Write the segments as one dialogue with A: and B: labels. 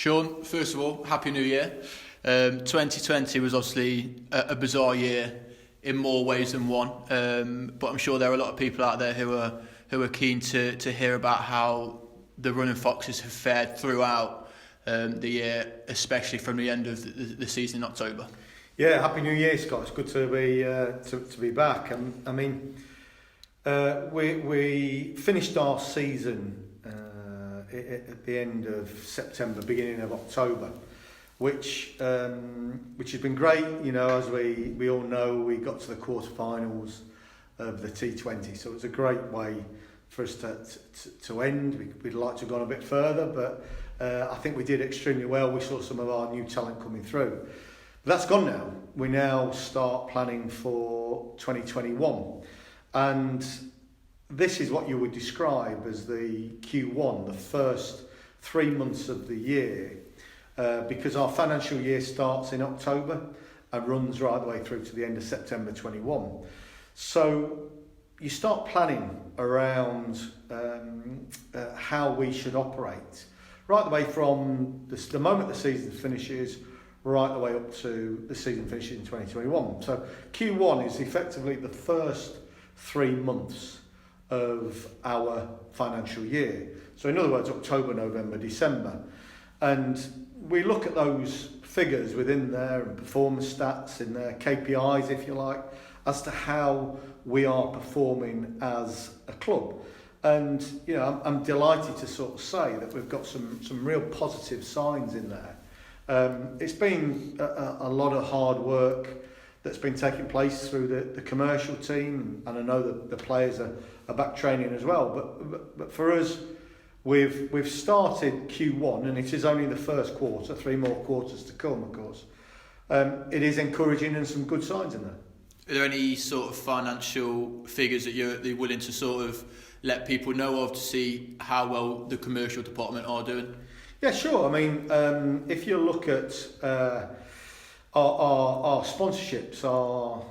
A: Sean, first of all, Happy New Year. 2020 was obviously a bizarre year in more ways than one, but I'm sure there are a lot of people out there who are keen to hear about how the Running Foxes have fared throughout the year, especially from the end of the season in October.
B: Yeah, Happy New Year, Scott. It's good to be back. We finished our season at the end of September, beginning of October, which has been great. You know, as we all know, we got to the quarterfinals of the T20, so it was a great way for us to end. We'd like to have gone a bit further, but I think we did extremely well. We saw some of our new talent coming through. But that's gone now. We now start planning for 2021, and this is what you would describe as the Q1, the first 3 months of the year, because our financial year starts in October and runs right the way through to the end of September 21. So you start planning around how we should operate, right the way from the moment the season finishes, right the way up to the season finishes in 2021. So Q1 is effectively the first 3 months of our financial year. So in other words, October, November, December. And we look at those figures within there and performance stats in there, KPIs if you like, as to how we are performing as a club. And you know, I'm delighted to sort of say that we've got some real positive signs in there. It's been a lot of hard work that's been taking place through the commercial team, and I know that the players are back training as well. But for us, we've started Q1, and it is only the first quarter. 3 more quarters to come, of course. It is encouraging and some good signs in there.
A: Are there any sort of financial figures that you're willing to sort of let people know of to see how well the commercial department are doing?
B: Yeah, sure. I mean, if you look at our sponsorships, our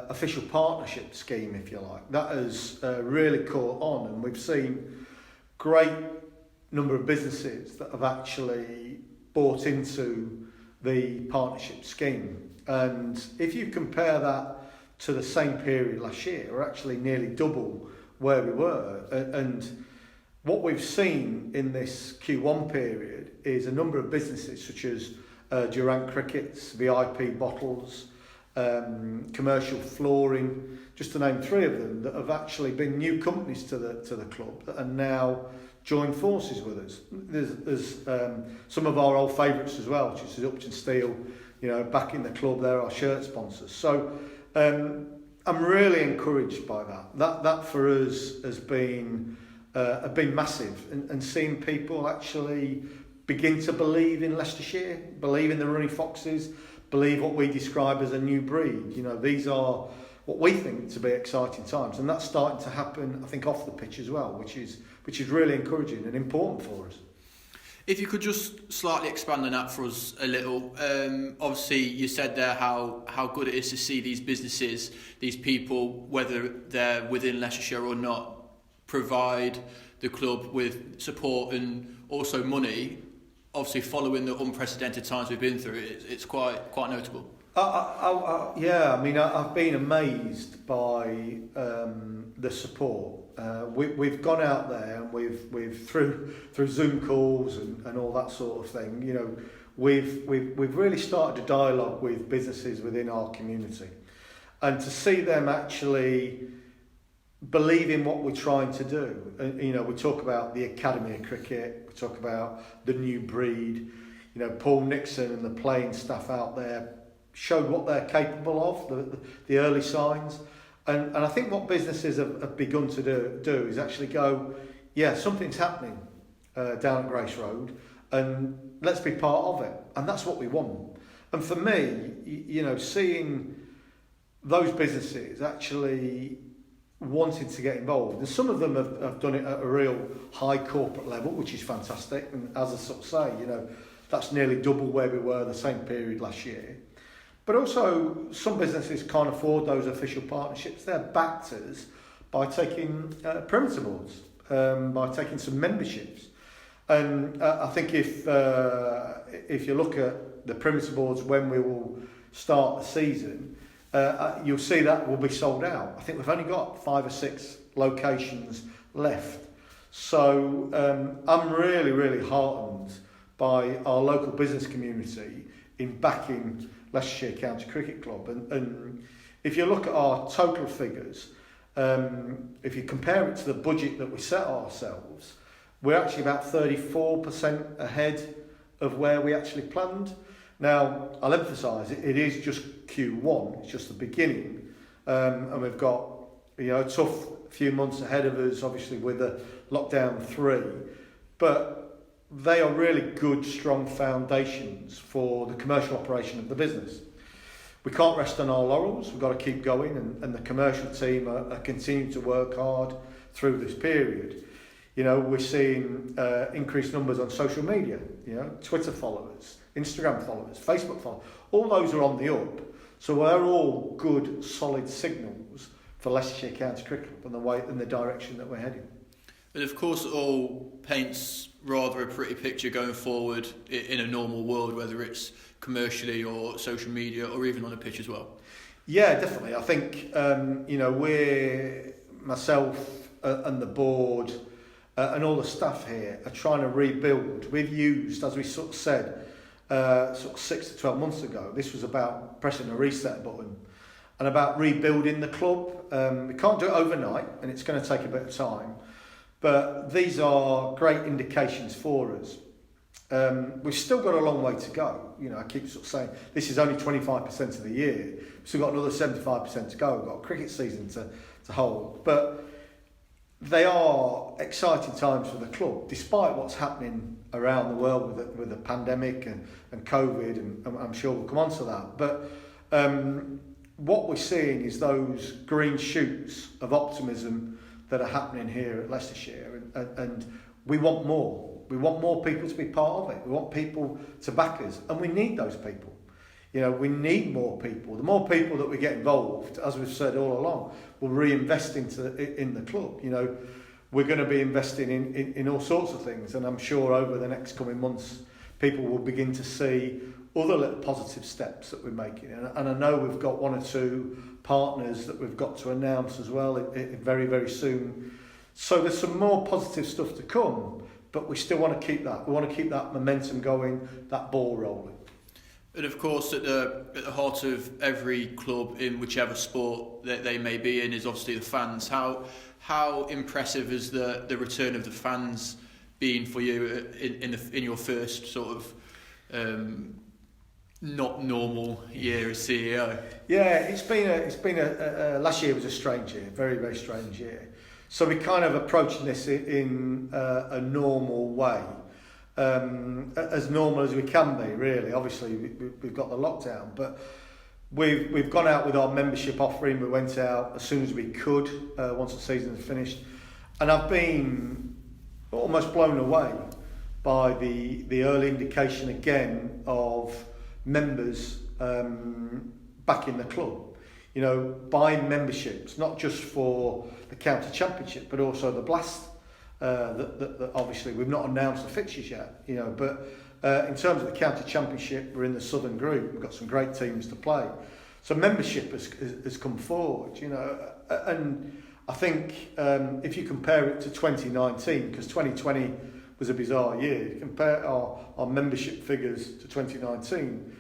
B: official partnership scheme, if you like, that has really caught on, and we've seen great number of businesses that have actually bought into the partnership scheme. And if you compare that to the same period last year, we're actually nearly double where we were. And what we've seen in this Q1 period is a number of businesses such as Durant Crickets, VIP bottles, commercial flooring, just to name 3 of them, that have actually been new companies to the club that are now joined forces with us. There's some of our old favourites as well, which is Upton Steel, you know, back in the club. They're our shirt sponsors. So I'm really encouraged by that. That for us has been massive, and seeing people actually begin to believe in Leicestershire, believe in the Running Foxes, believe what we describe as a new breed. You know, these are what we think to be exciting times, and that's starting to happen, I think, off the pitch as well, which is really encouraging and important for us.
A: If you could just slightly expand on that for us a little. Obviously, you said there how good it is to see these businesses, these people, whether they're within Leicestershire or not, provide the club with support and also money. Obviously, following the unprecedented times we've been through, it's quite notable.
B: Yeah, I mean, I've been amazed by the support. We've gone out there and we've through Zoom calls and all that sort of thing. You know, we've really started a dialogue with businesses within our community, and to see them actually believe in what we're trying to do. You know, we talk about the Academy of Cricket, we talk about the new breed. You know, Paul Nixon and the playing staff out there showed what they're capable of, the early signs. And I think what businesses have begun to do is actually go, yeah, something's happening down at Grace Road, and let's be part of it. And that's what we want. And for me, you know, seeing those businesses actually wanted to get involved, and some of them have done it at a real high corporate level, which is fantastic. And as I sort of say, you know, that's nearly double where we were the same period last year. But also, some businesses can't afford those official partnerships. They're backed us by taking perimeter boards, by taking some memberships. And I think if you look at the perimeter boards when we will start the season, you'll see that will be sold out. I think we've only got 5 or 6 locations left. So I'm really, really heartened by our local business community in backing Leicestershire County Cricket Club. And if you look at our total figures, if you compare it to the budget that we set ourselves, we're actually about 34% ahead of where we actually planned. Now, I'll emphasise it is just Q1, it's just the beginning, and we've got a tough few months ahead of us, obviously with the lockdown 3, but they are really good, strong foundations for the commercial operation of the business. We can't rest on our laurels, we've got to keep going, and the commercial team are continuing to work hard through this period. We're seeing increased numbers on social media, Twitter followers, Instagram followers, Facebook followers, all those are on the up. So they're all good, solid signals for Leicestershire County Cricket Club and the direction that we're heading.
A: And of course it all paints rather a pretty picture going forward in a normal world, whether it's commercially or social media or even on a pitch as well.
B: Yeah, definitely. I think, myself and the board and all the staff here are trying to rebuild. We've used, as we sort of said, 6 to 12 months ago, this was about pressing a reset button and about rebuilding the club. We can't do it overnight and it's going to take a bit of time, but these are great indications for us. We've still got a long way to go. I keep sort of saying this is only 25% of the year. We've still got another 75% to go. We've got a cricket season to hold. But they are exciting times for the club, despite what's happening around the world with the pandemic and COVID, and I'm sure we'll come on to that. But what we're seeing is those green shoots of optimism that are happening here at Leicestershire, and we want more. We want more people to be part of it. We want people to back us, and we need those people. We need more people. The more people that we get involved, as we've said all along, we'll reinvest in the club. We're going to be investing in all sorts of things, and I'm sure over the next coming months, people will begin to see other little positive steps that we're making. And I know we've got 1 or 2 partners that we've got to announce as well very, very soon. So there's some more positive stuff to come, but we still want to keep that. We want to keep that momentum going, that ball rolling.
A: And of course, at the heart of every club in whichever sport that they may be in is obviously the fans. How impressive has the return of the fans been for you in your first sort of not normal year as CEO? Yeah,
B: it's been a last year was a strange year, very, very strange year. So we're kind of approaching this in a normal way. As normal as we can be, really. Obviously, we've got the lockdown, but we've gone out with our membership offering. We went out as soon as we could once the season is finished, and I've been almost blown away by the early indication again of members backing the club. Buying memberships, not just for the county championship, but also the Blast. That obviously we've not announced the fixtures yet, but in terms of the county championship, we're in the southern group. We've got some great teams to play, so membership has come forward, and I think if you compare it to 2019, because 2020 was a bizarre year, you compare our membership figures to 2019,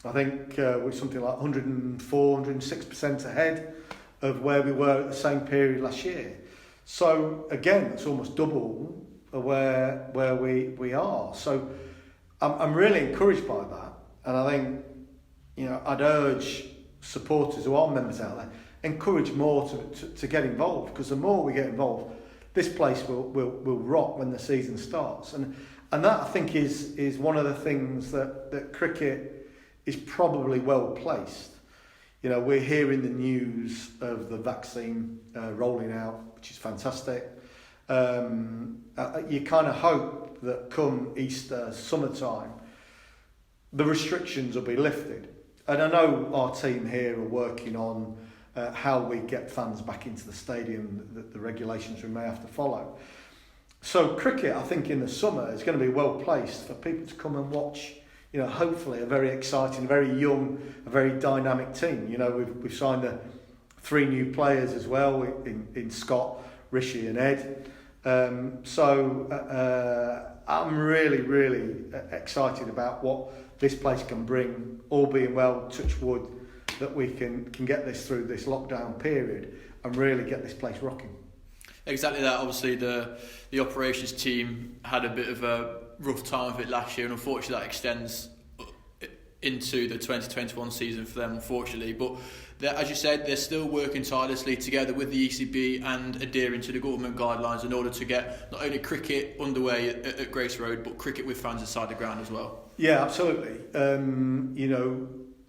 B: I think we're something like 104, 106% ahead of where we were at the same period last year. So again, it's almost double where we are. So I'm really encouraged by that, and I think I'd urge supporters who are members out there, encourage more to get involved, because the more we get involved, this place will rock when the season starts, and that I think is one of the things that cricket is probably well placed. We're hearing the news of the vaccine rolling out, which is fantastic. You kind of hope that come Easter, summertime, the restrictions will be lifted. And I know our team here are working on how we get fans back into the stadium, the regulations we may have to follow. So cricket, I think in the summer is going to be well placed for people to come and watch. Hopefully a very exciting, very young, a very dynamic team. We've signed 3 new players as well in Scott, Rishi and Ed. I'm really, really excited about what this place can bring, all being well, touch wood, that we can get this through this lockdown period and really get this place rocking.
A: Exactly that. Obviously, the operations team had a bit of a rough time of it last year, and unfortunately that extends into the 2021 season for them, unfortunately. But as you said, they're still working tirelessly together with the ECB and adhering to the government guidelines in order to get not only cricket underway at Grace Road, but cricket with fans inside the ground as well. Yeah,
B: absolutely.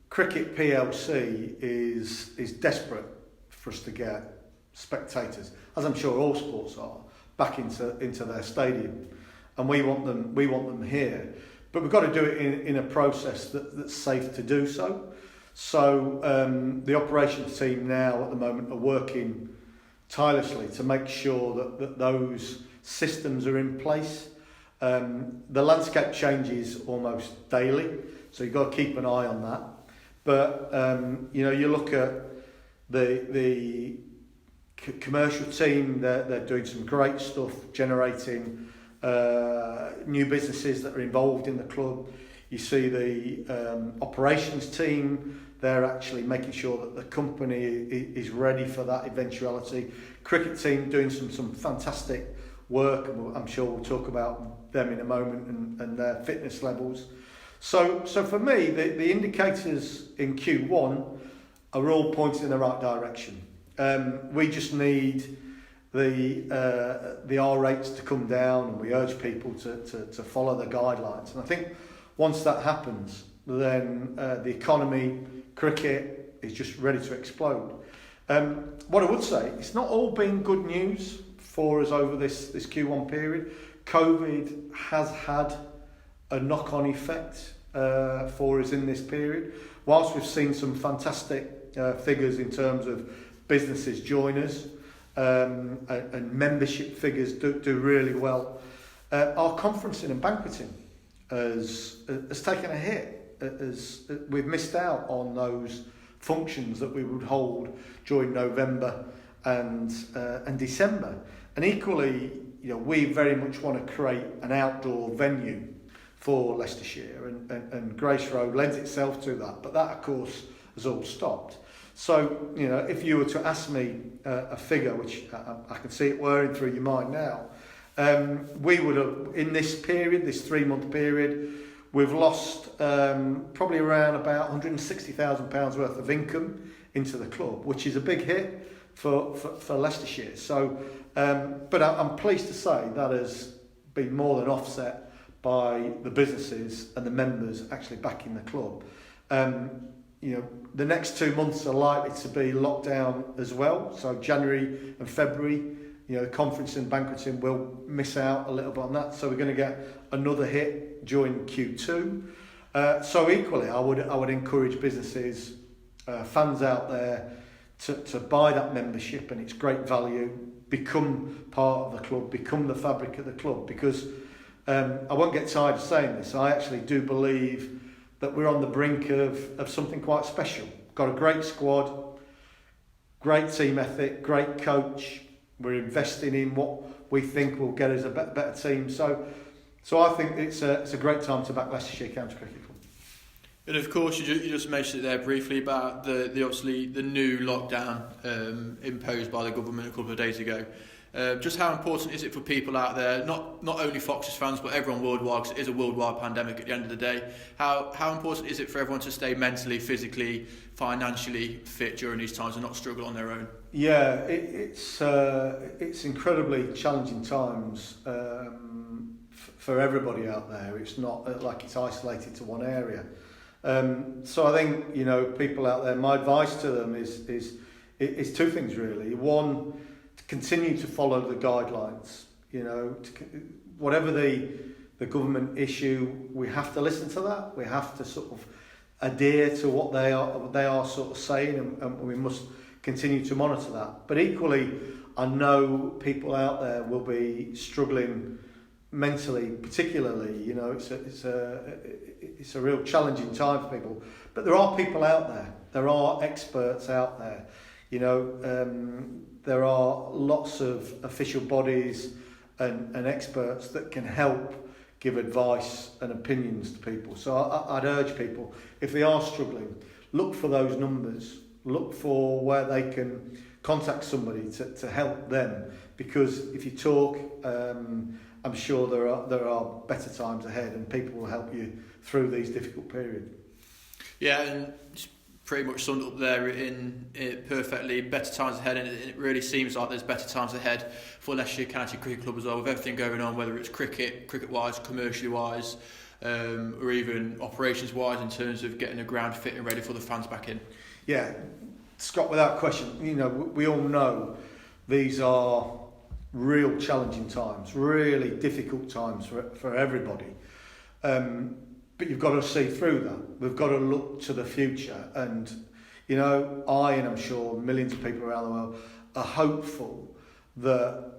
B: Cricket PLC is desperate for us to get spectators, as I'm sure all sports are, back into their stadium, and we want them here. But we've got to do it in a process that's safe to do so. So the operations team now at the moment are working tirelessly to make sure that those systems are in place. The landscape changes almost daily, so you've got to keep an eye on that. But you look at the commercial team, they're doing some great stuff, generating new businesses that are involved in the club. You see the operations team, they're actually making sure that the company is ready for that eventuality. Cricket team doing some fantastic work, and I'm sure we'll talk about them in a moment and their fitness levels. So for me, the indicators in Q1 are all pointing in the right direction. We just need the R rates to come down, and we urge people to follow the guidelines. And I think once that happens, then the economy, cricket is just ready to explode. What I would say, it's not all been good news for us over this Q1 period. COVID has had a knock-on effect for us in this period. Whilst we've seen some fantastic figures in terms of businesses join us, and membership figures do really well, our conferencing and banqueting has taken a hit. We've missed out on those functions that we would hold during November and December. And equally, we very much want to create an outdoor venue for Leicestershire, and Grace Road lends itself to that. But that, of course, has all stopped. So, if you were to ask me a figure, which I can see it whirring through your mind now, we would have, in this period, this 3-month period, we've lost probably around about £160,000 worth of income into the club, which is a big hit for Leicestershire. So, but I'm pleased to say that has been more than offset by the businesses and the members actually backing the club. The next 2 months are likely to be locked down as well. So January and February, the conference and banqueting will miss out a little bit on that. So we're going to get another hit during Q2. So equally, I would encourage businesses, fans out there, to buy that membership, and it's great value. Become part of the club, become the fabric of the club. Because I won't get tired of saying this, I actually do believe that we're on the brink of something quite special. Got a great squad, great team ethic, great coach. We're investing in what we think will get us a better team. So I think it's a great time to back Leicestershire County Cricket Club.
A: And of course, you just mentioned it there briefly about the obviously the new lockdown imposed by the government a couple of days ago. Just how important is it for people out there, not only Foxes fans, but everyone worldwide, because it is a worldwide pandemic at the end of the day. How important is it for everyone to stay mentally, physically, financially fit during these times and not struggle on their own?
B: Yeah, it's incredibly challenging times for everybody out there. It's not like it's isolated to one area. So I think, people out there, my advice to them is 2 things really. One, to continue to follow the guidelines. Whatever the government issue, we have to listen to that. We have to sort of adhere to what they are sort of saying, and we must continue to monitor that. But equally, I know people out there will be struggling mentally, particularly. You know, it's a real challenging time for people. But there are people out there. There are experts out there. You know, there are lots of official bodies and experts that can help give advice and opinions to people. So I'd urge people, if they are struggling, look for those numbers, look for where they can contact somebody to help them, because if you talk, I'm sure there are better times ahead and people will help you through these difficult periods.
A: Yeah, and it's pretty much summed up there in it perfectly. Better times ahead, and it really seems like there's better times ahead for Leicestershire County Cricket Club as well, with everything going on, whether it's cricket-wise, commercially-wise, or even operations-wise, in terms of getting the ground fit and ready for the fans back in.
B: Yeah, Scott, without question, you know, we all know these are real challenging times, really difficult times for everybody. But you've got to see through that. We've got to look to the future. And, you know, and I'm sure millions of people around the world are hopeful that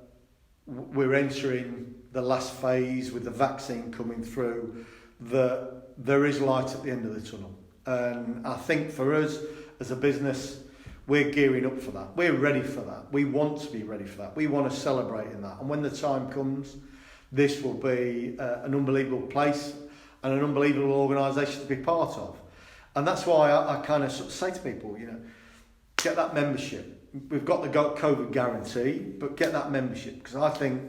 B: we're entering the last phase with the vaccine coming through, that there is light at the end of the tunnel. And I think for us as a business, we're gearing up for that. We're ready for that. We want to be ready for that. We want to celebrate in that. And when the time comes, this will be an unbelievable place and an unbelievable organisation to be part of. And that's why I kind of sort of say to people, you know, get that membership. We've got the COVID guarantee, but get that membership, because I think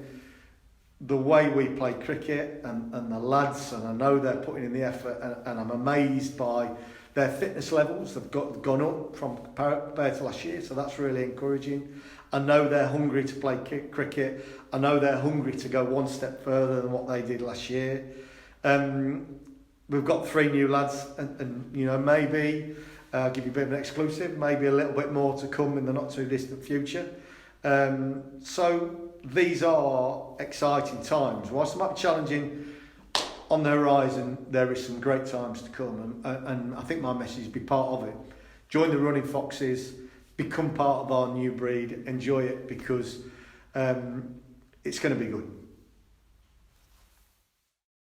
B: the way we play cricket and the lads, and I know they're putting in the effort, and I'm amazed by their fitness levels. They've gone up from compared to last year, so that's really encouraging. I know they're hungry to play cricket. I know they're hungry to go one step further than what they did last year. We've got 3 new lads, and you know, maybe I'll give you a bit of an exclusive, maybe a little bit more to come in the not too distant future. So these are exciting times. Whilst it might be challenging, on the horizon there is some great times to come, and I think my message is be part of it. Join the Running Foxes, become part of our new breed, enjoy it, because it's going to be good.